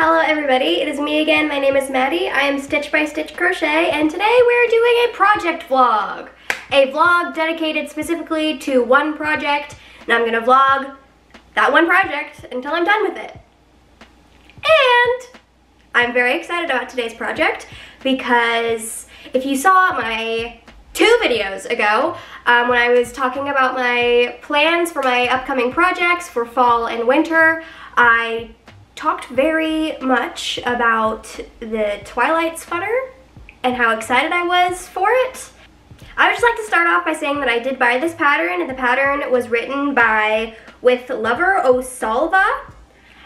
Hello everybody, it is me again. My name is Maddie. I am Stitch by Stitch Crochet, and today we're doing a project vlog. A vlog dedicated specifically to one project, and I'm gonna vlog that one project until I'm done with it. And I'm very excited about today's project because if you saw my 2 videos ago, when I was talking about my plans for my upcoming projects for fall and winter, I talked very much about the Twilight sweater and how excited I was for it. I would just like to start off by saying that I did buy this pattern, and the pattern was written by With Lover O Salva,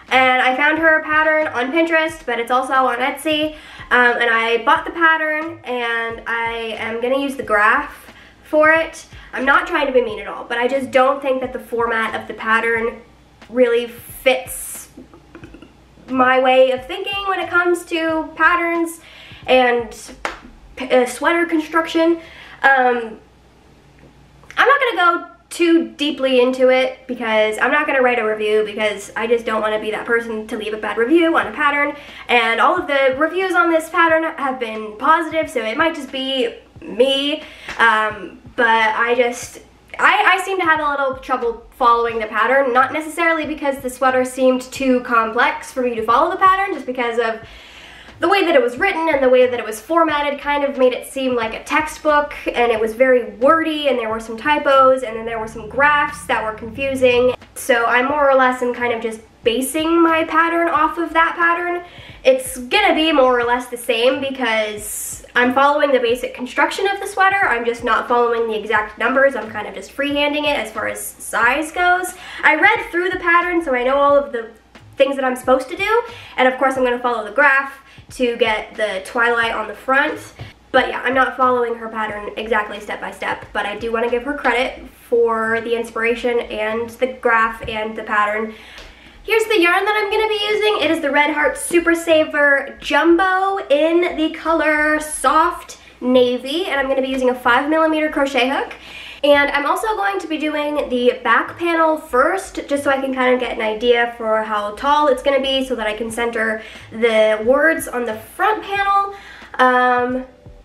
and I found her pattern on Pinterest, but it's also on Etsy, and I bought the pattern, and I am going to use the graph for it. I'm not trying to be mean at all, but I just don't think that the format of the pattern really fits my way of thinking when it comes to patterns and sweater construction. I'm not going to go too deeply into it because I'm not going to write a review, because I just don't want to be that person to leave a bad review on a pattern, and all of the reviews on this pattern have been positive, so it might just be me, but I seem to have a little trouble following the pattern, not necessarily because the sweater seemed too complex for me to follow the pattern, just because of the way that it was written and the way that it was formatted kind of made it seem like a textbook, and it was very wordy, and there were some typos, and then there were some graphs that were confusing. So I more or less am kind of just basing my pattern off of that pattern. It's gonna be more or less the same because I'm following the basic construction of the sweater. I'm just not following the exact numbers. I'm kind of just freehanding it as far as size goes. I read through the pattern, so I know all of the things that I'm supposed to do, and of course I'm gonna follow the graph to get the Twilight on the front. But yeah, I'm not following her pattern exactly step by step, but I do want to give her credit for the inspiration and the graph and the pattern. Here's the yarn that I'm going to be using. It is the Red Heart Super Saver Jumbo in the color Soft Navy, and I'm going to be using a 5mm crochet hook. And I'm also going to be doing the back panel first, just so I can kind of get an idea for how tall it's going to be, so that I can center the words on the front panel.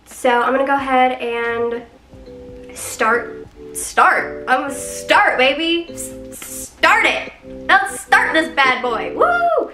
So I'm going to go ahead and start. I'm going to start, baby. Start it. Let's start this bad boy. Woo!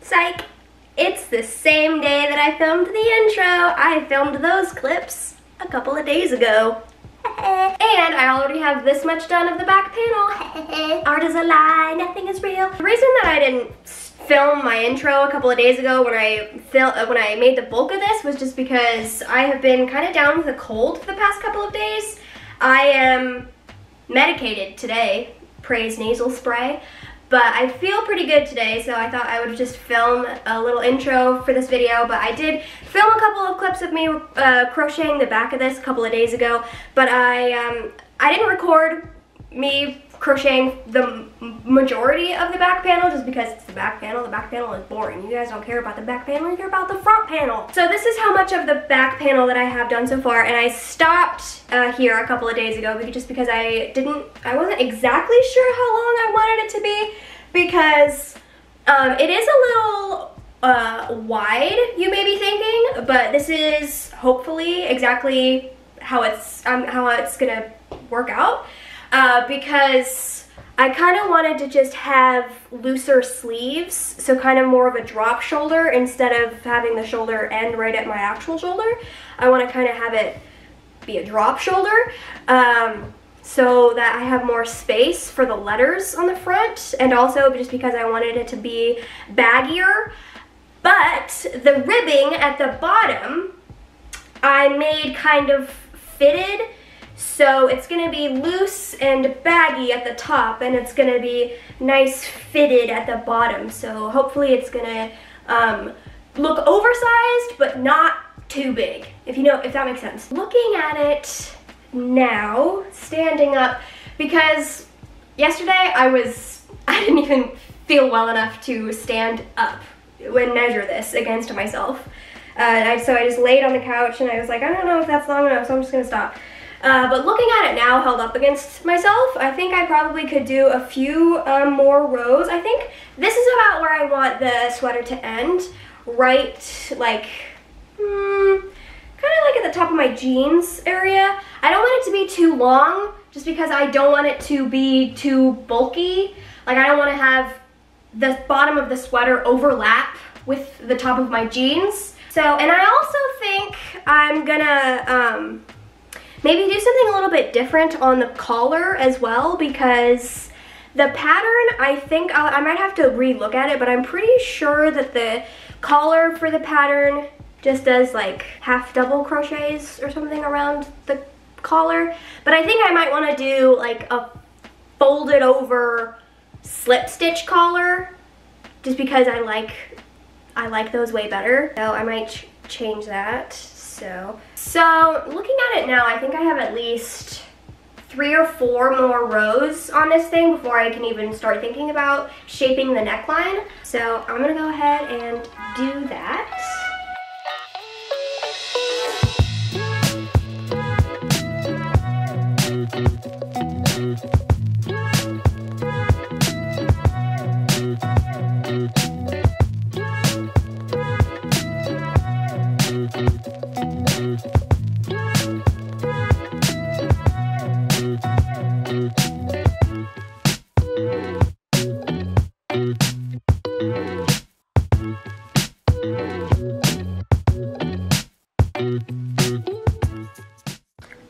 Psych! It's the same day that I filmed the intro. I filmed those clips a couple of days ago. And I already have this much done of the back panel. Art is a lie, nothing is real. The reason that I didn't film my intro a couple of days ago when I made the bulk of this was just because I have been kind of down with a cold for the past couple of days. I am medicated today, praise nasal spray. But I feel pretty good today, so I thought I would just film a little intro for this video. But I did film a couple of clips of me crocheting the back of this a couple of days ago. But I didn't record me crocheting the majority of the back panel, just because it's the back panel. The back panel is boring. You guys don't care about the back panel, you care about the front panel. So this is how much of the back panel that I have done so far, and I stopped here a couple of days ago just because I wasn't exactly sure how long I wanted it to be, because it is a little wide, you may be thinking, but this is hopefully exactly how it's gonna work out. Because I kind of wanted to just have looser sleeves, so kind of more of a drop shoulder instead of having the shoulder end right at my actual shoulder. I want to kind of have it be a drop shoulder, so that I have more space for the letters on the front, and also just because I wanted it to be baggier. But the ribbing at the bottom, I made kind of fitted, so it's gonna be loose and baggy at the top, and it's gonna be nice fitted at the bottom. So hopefully it's gonna look oversized, but not too big, if that makes sense. Looking at it now, standing up, because yesterday I didn't even feel well enough to stand up and measure this against myself. So I just laid on the couch and I was like, I don't know if that's long enough, so I'm just gonna stop. But looking at it now, held up against myself, I think I probably could do a few more rows. I think this is about where I want the sweater to end, right, like, kind of like at the top of my jeans area. I don't want it to be too long, just because I don't want it to be too bulky. Like, I don't want to have the bottom of the sweater overlap with the top of my jeans. So, and I also think I'm gonna maybe do something a little bit different on the collar as well, because the pattern, I think I might have to re-look at it, but I'm pretty sure that the collar for the pattern just does like half double crochets or something around the collar. But I think I might want to do like a folded over slip stitch collar, just because I like those way better. So I might change that. So looking at it now, I think I have at least 3 or 4 more rows on this thing before I can even start thinking about shaping the neckline. So I'm gonna go ahead and do that.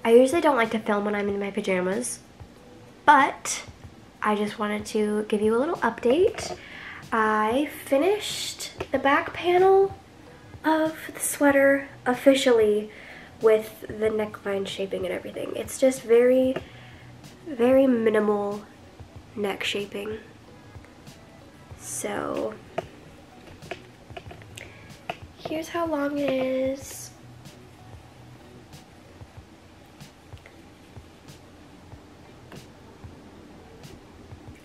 I usually don't like to film when I'm in my pajamas, but I just wanted to give you a little update. I finished the back panel of the sweater officially with the neckline shaping and everything. It's just very, very minimal neck shaping. So here's how long it is.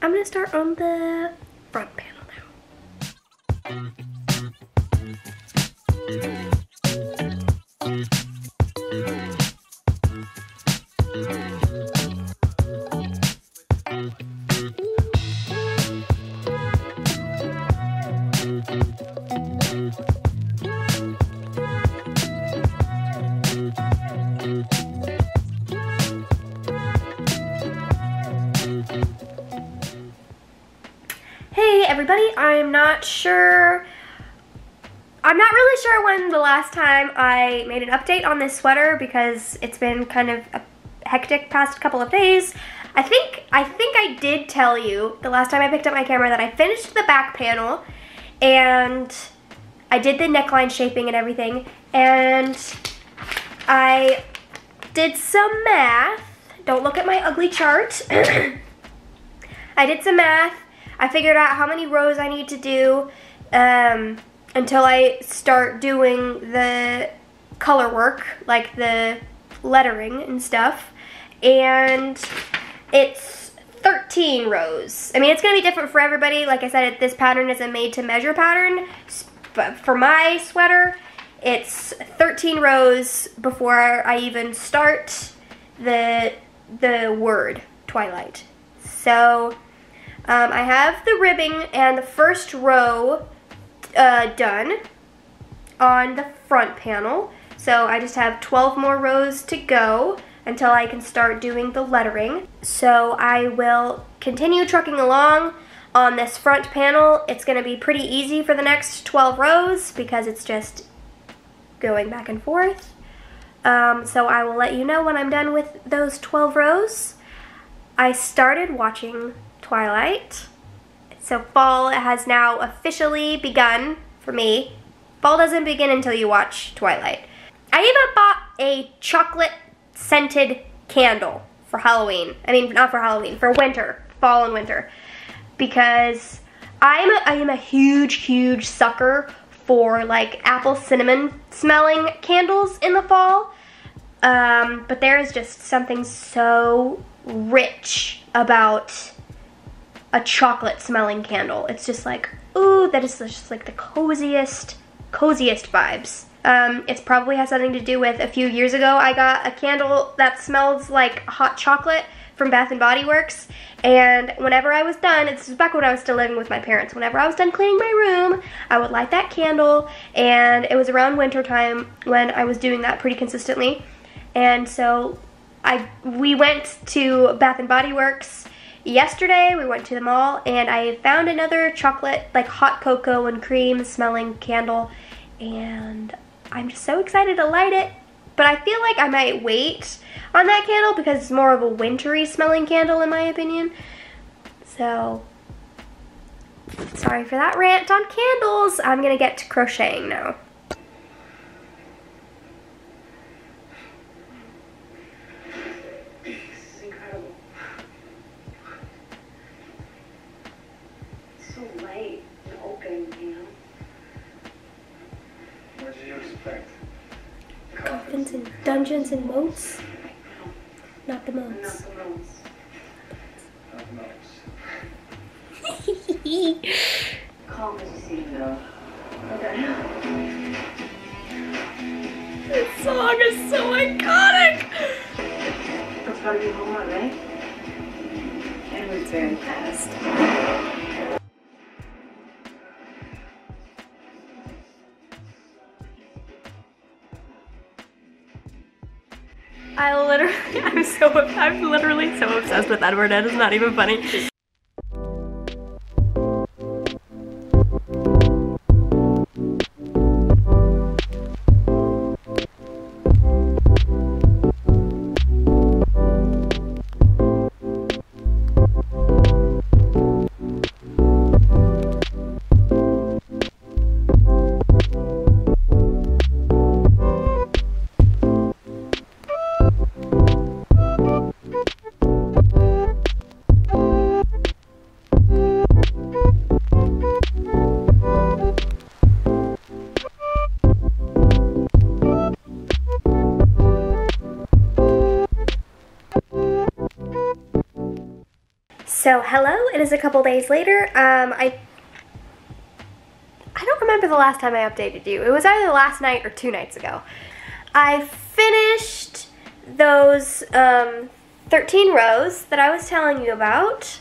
I'm gonna start on the front panel now. Hey everybody, I'm not really sure when the last time I made an update on this sweater, because it's been kind of a hectic past couple of days. I think I did tell you the last time I picked up my camera that I finished the back panel and I did the neckline shaping and everything, and I did some math. Don't look at my ugly chart. I did some math. I figured out how many rows I need to do until I start doing the color work, like the lettering and stuff, and it's 13 rows. I mean, it's going to be different for everybody. Like I said, this pattern is a made-to-measure pattern, but for my sweater, it's 13 rows before I even start the word Twilight. So I have the ribbing and the first row done on the front panel. So I just have 12 more rows to go until I can start doing the lettering. So I will continue trucking along on this front panel. It's going to be pretty easy for the next 12 rows because it's just going back and forth. So I will let you know when I'm done with those 12 rows. I started watching Twilight. So fall has now officially begun for me. Fall doesn't begin until you watch Twilight. I even bought a chocolate scented candle for Halloween. I mean, not for Halloween, for winter, fall and winter. Because I am a huge sucker for like apple cinnamon smelling candles in the fall. But there is just something so rich about a chocolate smelling candle. It's just like, ooh, that is just like the coziest vibes. It probably has something to do with a few years ago I got a candle that smells like hot chocolate from Bath & Body Works, and whenever I was done, it's back when I was still living with my parents, whenever I was done cleaning my room, I would light that candle, and it was around winter time when I was doing that pretty consistently. And so we went to Bath & Body Works yesterday. We went to the mall, and I found another chocolate, like hot cocoa and cream smelling candle, and I'm just so excited to light it. But I feel like I might wait on that candle because it's more of a wintry smelling candle in my opinion. So, sorry for that rant on candles. I'm gonna get to crocheting now. This is incredible. It's so light and open, you know? What did you expect? Coffins and dungeons and moats? Not the Not moats. the most. Not the most. Calm as you see. No. Okay. This song is so iconic! That's gotta be home run, right? And it's very fast. I'm literally so obsessed with Edward. It is not even funny. So hello, it is a couple days later. I don't remember the last time I updated you. It was either last night or 2 nights ago. I finished those 13 rows that I was telling you about.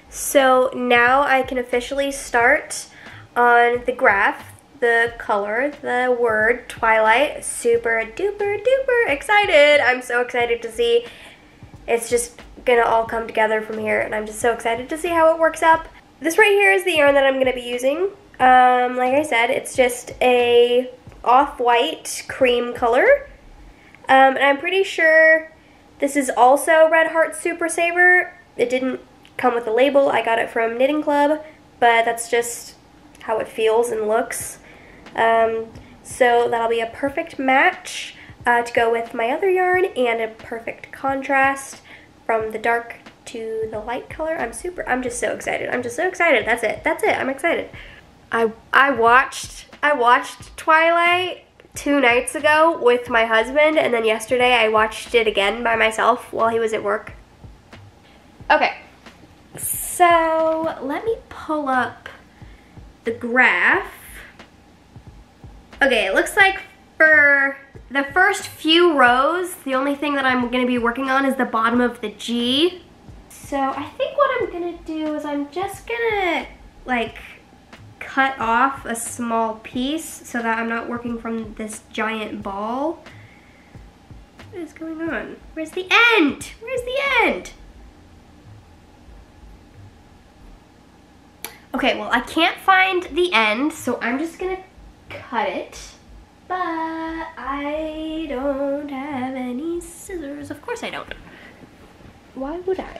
So now I can officially start on the graph, the color, the word Twilight. Super duper duper excited. I'm so excited to see. It's just gonna all come together from here, and I'm just so excited to see how it works up. This right here is the yarn that I'm gonna be using. Like I said, it's just a off-white cream color. And I'm pretty sure this is also Red Heart Super Saver. It didn't come with a label. I got it from Knitting Club, but that's just how it feels and looks. So that'll be a perfect match to go with my other yarn, and a perfect contrast from the dark to the light color. I'm just so excited. I'm just so excited. That's it. I'm excited. I watched Twilight 2 nights ago with my husband, and then yesterday I watched it again by myself while he was at work. Okay, so let me pull up the graph. Okay, it looks like for the first few rows, the only thing that I'm gonna be working on is the bottom of the G. So I think what I'm gonna do is I'm just gonna like cut off a small piece so that I'm not working from this giant ball. What is going on? Where's the end? Where's the end? Okay, well I can't find the end, so I'm just gonna cut it. But I don't have any scissors. Of course I don't. Why would I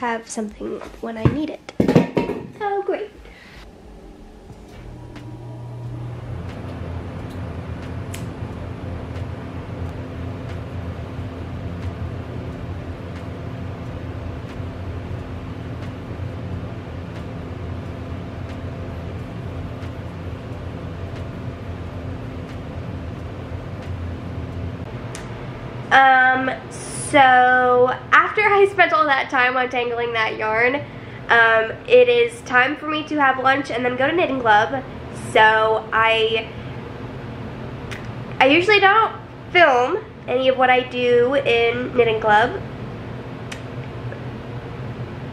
have something when I need it? Oh, great. So after I spent all that time untangling that yarn, it is time for me to have lunch and then go to knitting club. So I usually don't film any of what I do in knitting club,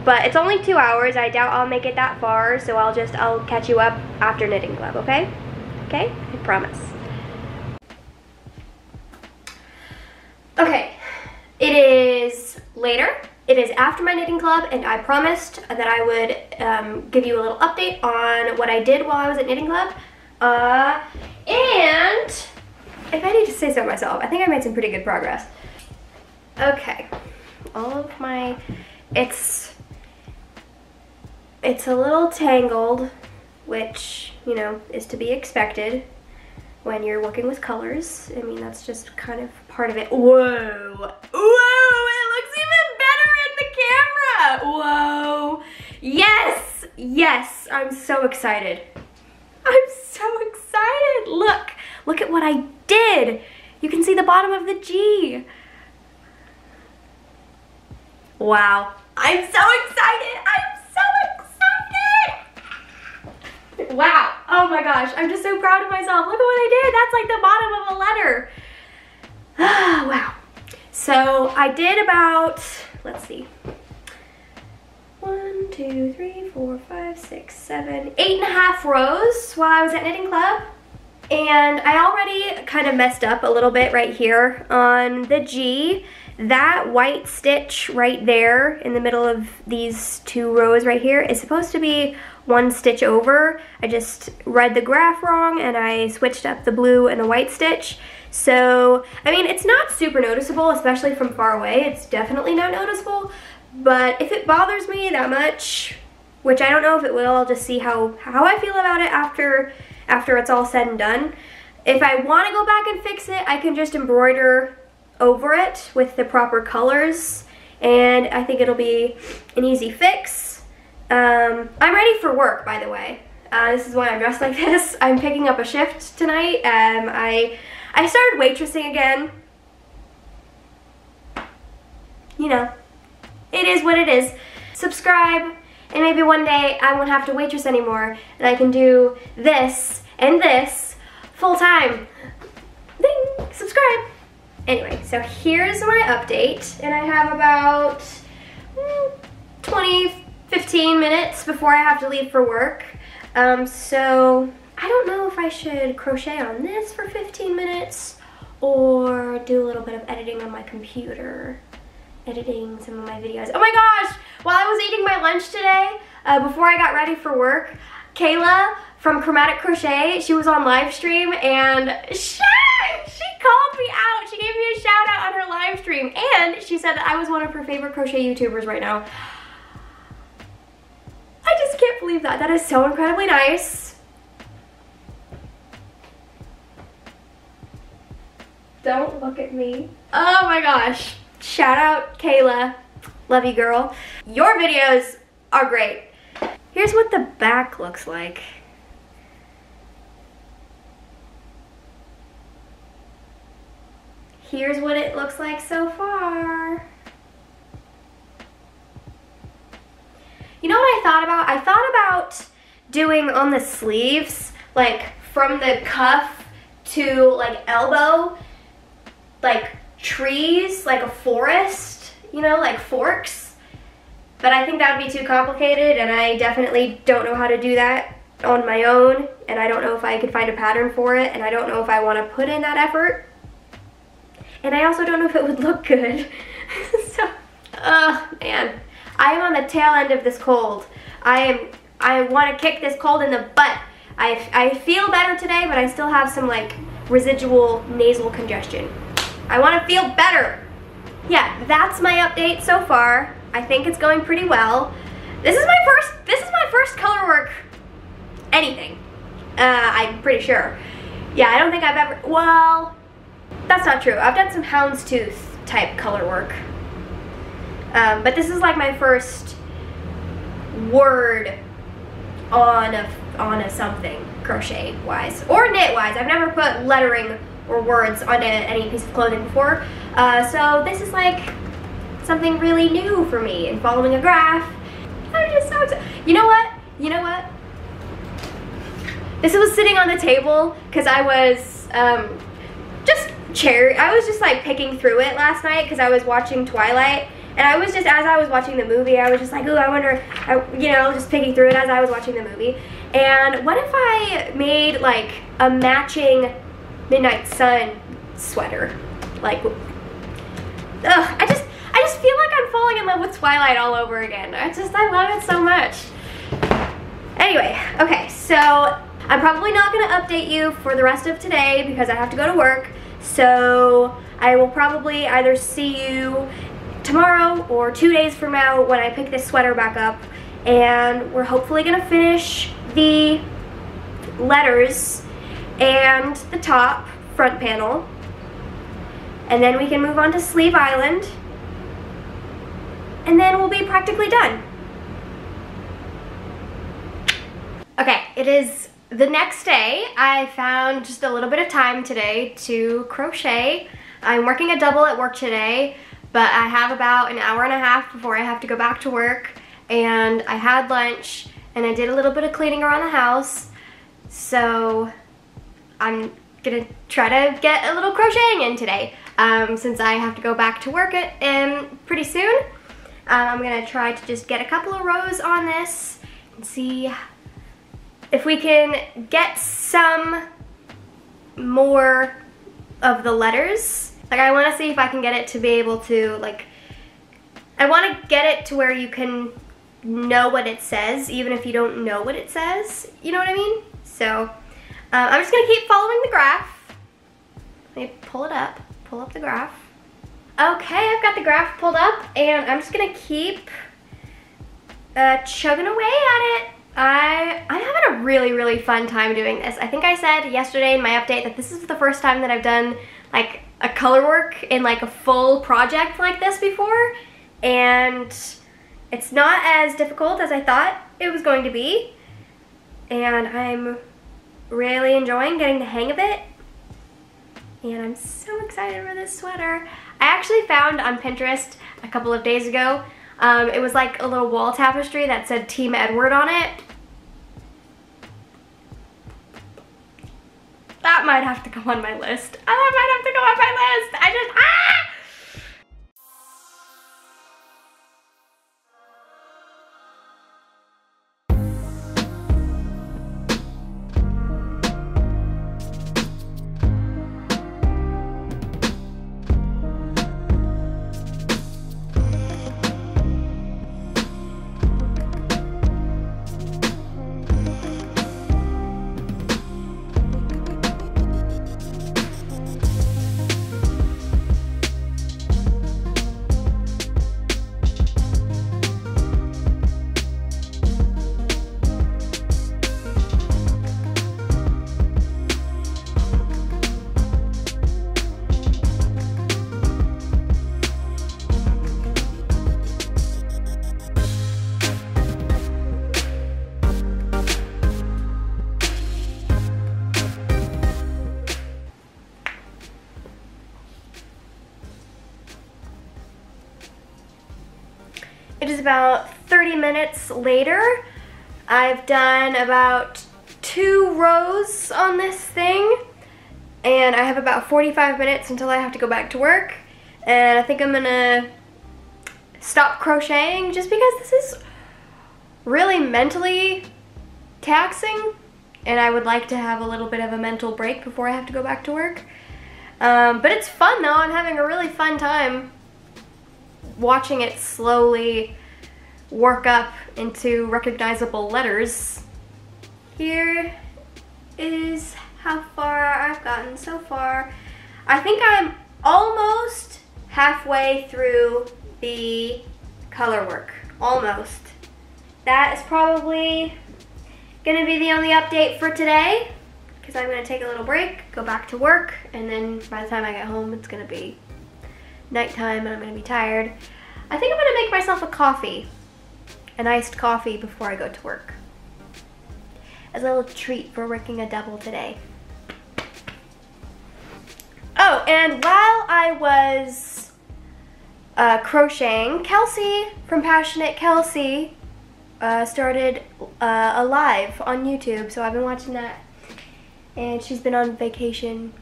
but it's only 2 hours. I doubt I'll make it that far, so I'll catch you up after knitting club, okay? Okay? I promise. Okay, it is later. It is after my knitting club, and I promised that I would give you a little update on what I did while I was at knitting club. And if I need to say so myself, I think I made some pretty good progress. Okay, all of my, it's a little tangled, which, you know, is to be expected when you're working with colors. I mean, that's just kind of part of it. Whoa, whoa, it looks even better in the camera. Whoa, yes, yes, I'm so excited. I'm so excited. Look at what I did. You can see the bottom of the G. Wow, I'm so excited. I'm so excited. Wow, oh my gosh, I'm just so proud of myself. Look at what I did. That's like the bottom of a letter. Wow. So I did about, let's see, 1, 2, 3, 4, 5, 6, 7, 8.5 rows while I was at knitting club. And I already kind of messed up a little bit right here on the G. That white stitch right there in the middle of these 2 rows right here is supposed to be 1 stitch over. I just read the graph wrong and I switched up the blue and the white stitch. So, I mean, it's not super noticeable, especially from far away. It's definitely not noticeable. But if it bothers me that much, which I don't know if it will, I'll just see how I feel about it after it's all said and done. If I want to go back and fix it, I can just embroider over it with the proper colors, and I think it'll be an easy fix. I'm ready for work, by the way. This is why I'm dressed like this. I'm picking up a shift tonight. I started waitressing again. You know, it is what it is. Subscribe, and maybe one day I won't have to waitress anymore, and I can do this and this full time. Ding! Subscribe! Anyway, so here's my update, and I have about 15 minutes before I have to leave for work. So I don't know if I should crochet on this for 15 minutes or do a little bit of editing on my computer. Editing some of my videos. Oh my gosh! While I was eating my lunch today, before I got ready for work, Kayla from Chromatic Crochet, she was on live stream, and she called me out. She gave me a shout out on her live stream, and she said that I was one of her favorite crochet YouTubers right now. I just can't believe that. That is so incredibly nice. Don't look at me. Oh my gosh. Shout out, Kayla. Love you, girl. Your videos are great. Here's what the back looks like. Here's what it looks like so far. You know what I thought about? I thought about doing on the sleeves, like from the cuff to like elbow, like trees, like a forest, you know, like forks. But I think that would be too complicated, and I definitely don't know how to do that on my own, and I don't know if I could find a pattern for it, and I don't know if I want to put in that effort. And I also don't know if it would look good. So, man. I am on the tail end of this cold. I want to kick this cold in the butt. I feel better today, but I still have some like residual nasal congestion. I want to feel better. Yeah, that's my update so far. I think it's going pretty well. This is my first color work anything. I'm pretty sure. Yeah, I don't think I've ever, well, that's not true. I've done some houndstooth type color work. But this is like my first word on a something crochet wise or knit wise. I've never put lettering or words onto any piece of clothing before. So this is like something really new for me, and following a graph. I'm just so excited. You know what? You know what? This was sitting on the table because I was I was just like picking through it last night because I was watching Twilight, and I was just, as I was watching the movie, I was just like, oh, I wonder, you know, just picking through it as I was watching the movie. And what if I made like a matching Midnight Sun sweater? Like, ugh, I just feel like I'm falling in love with Twilight all over again. I love it so much. Anyway, okay, so I'm probably not going to update you for the rest of today because I have to go to work. So I will probably either see you tomorrow or 2 days from now when I pick this sweater back up. And we're hopefully going to finish the letters and the top front panel. And then we can move on to Sleeve Island. And then we'll be practically done. Okay, it is the next day. I found just a little bit of time today to crochet. I'm working a double at work today, but I have about an hour and a half before I have to go back to work. And I had lunch, and I did a little bit of cleaning around the house. So I'm gonna try to get a little crocheting in today, since I have to go back to work pretty soon. I'm gonna try to just get a couple of rows on this and see if we can get some more of the letters. Like, I want to see if I can get it to be able to, like, I want to get it to where you can know what it says even if you don't know what it says, you know what I mean? So I'm just gonna keep following the graph. Let me pull it up, pull up the graph. Okay, I've got the graph pulled up, and I'm just gonna keep chugging away at it. I'm having a really, really fun time doing this. I think I said yesterday in my update that this is the first time that I've done like a color work in like a full project like this before, and it's not as difficult as I thought it was going to be, and I'm really enjoying getting the hang of it, and I'm so excited for this sweater. I actually found on Pinterest a couple of days ago, it was like a little wall tapestry that said Team Edward on it. That might have to go on my list. That might have to go on my list. It is about 30 minutes later. I've done about 2 rows on this thing, and I have about 45 minutes until I have to go back to work. And I think I'm gonna stop crocheting just because this is really mentally taxing, and I would like to have a little bit of a mental break before I have to go back to work. But it's fun though. I'm having a really fun time watching it slowly work up into recognizable letters. Here is how far I've gotten so far. I think I'm almost halfway through the color work. Almost. That is probably gonna be the only update for today, because I'm gonna take a little break, go back to work, and then by the time I get home it's gonna be nighttime and I'm gonna be tired. I think I'm gonna make myself a coffee, an iced coffee before I go to work, as a little treat for working a double today. Oh, and while I was crocheting, Kelsey from Passionate Kelsey started a live on YouTube, so I've been watching that. And she's been on vacation.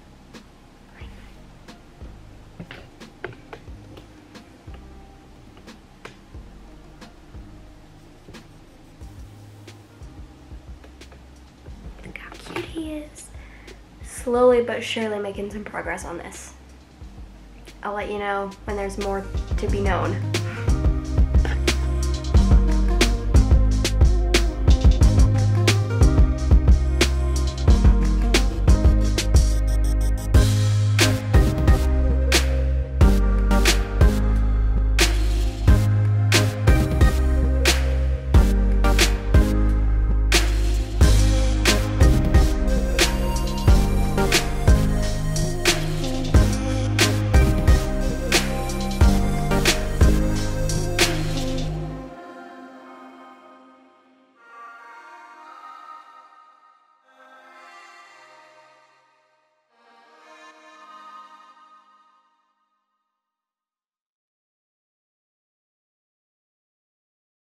Look how cute he is. Slowly but surely making some progress on this. I'll let you know when there's more to be known.